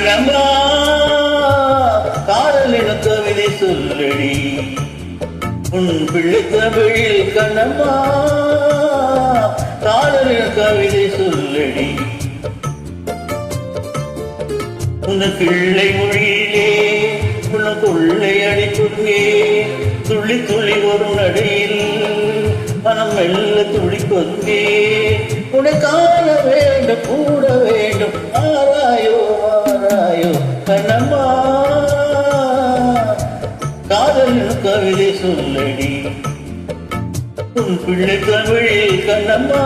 கண்ணம்மா காதல் என கவிதை சொல்லடி உன் பிள்ளை தமிழில் கண்ணம்மா காதல் என கவிதை சொல்லடி உன் பிள்ளை மொழியிலே உனக்குள்ளே அடிக்குங்கே துள்ளி துளி வரும் நடையில் மனம் மெல்ல துளி கொந்தே உன்னை காண வேண்டும் கூட வேண்டும் ஆராயோ ஆராயோ கண்ணம்மா காதல் கவிதை சொல்லடி உன் பிள்ளை தமிழில் கண்ணம்மா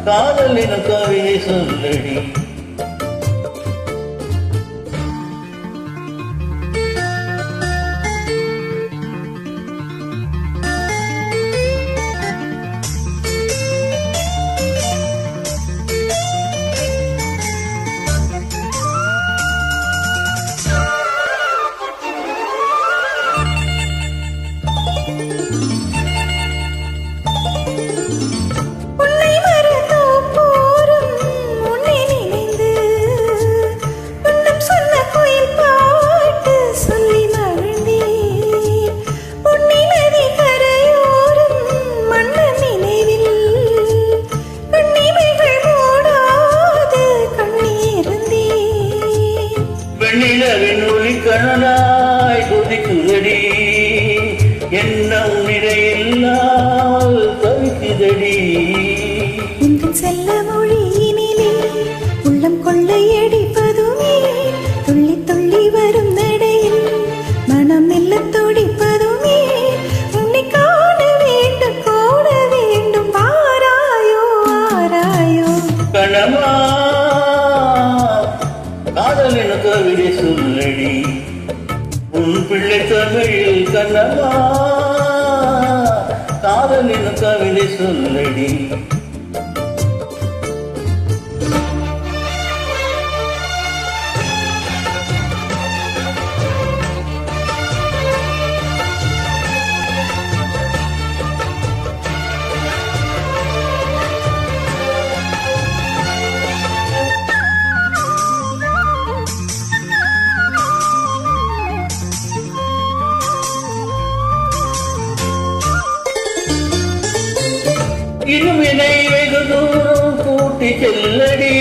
காதல் கவிதை சொல்லடி வெண்ணிலவின் ஒளி கணனாய் கொதிக்குதடி என்ன உன்னிடையில்லாமல் தவிக்குதடி உங்கள் செல்ல மொழியினிலே உள்ளம் கொள்ளையடிப்பதுமே துள்ளி துள்ளி வரும் நடையில் மனம் மெல்ல துடிப்பதுமே உன்னை காண வேண்டும் கோட வேண்டும் ஆராயோ ஆராயோ கண்ணம்மா காதல் என கவிதை சொல்லடி உன் பிள்ளை தமிழில் கண்ணம்மா காதல் என கவிதை சொல்லடி இன்னும் என்னை வெகு தூரம் கூட்டி செல்லடி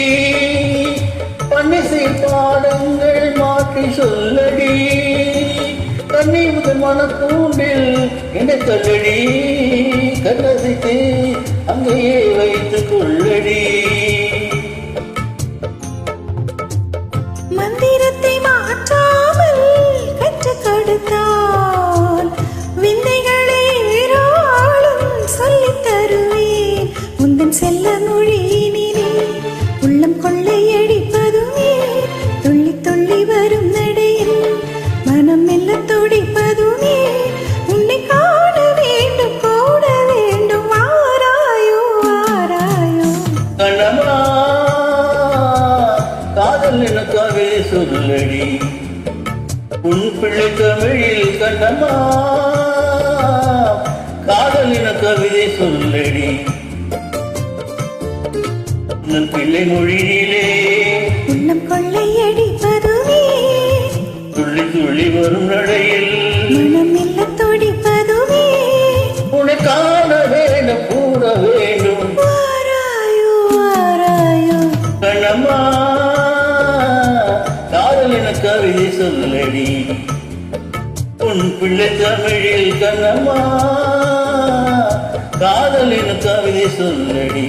பன்னிசை பாடங்கள் மாற்றி சொல்லடி கண்ணி முதல் மனக்கூண்டில் என்னை தள்ளடி கண்ணதித்து அங்கேயே வைத்துக் கொள்ளடி மந்திரத்தை மாற்றாமல் கற்றுக் கொடுத்தால் விந்தைகளை ஏராளம் சொல்லித் தருவேன் உந்தன் செல்ல மொழியினிலே உள்ளம் கொள்ளையடிப்பதுமே துள்ளி துள்ளி வரும் நடையில் மனம் மெல்ல துடிப்பதுமே உன்னை காண வேண்டும் கூட வேண்டும் ஆராயோ ஆராயோ கண்ணம்மா காதல் என கவிதை சொல்லடி உன் பிள்ளை தமிழில் கண்ணம்மா காதல் என கவிதை சொல்லடி உன் பிள்ளை மொழியிலே உள்ளம் கொள்ளையடிப்பதுமே துள்ளி துள்ளி வரும் நடையில் மனம் மெல்ல துடிப்பதுமே உன்னை காண வேண்டும் கூட வேண்டும் ஆராயோ ஆராயோ கண்ணம்மா காதல் என கவிதை சொல்லடி உன் பிள்ளை தமிழில் கண்ணம்மா காதல் என கவிதை சொல்லடி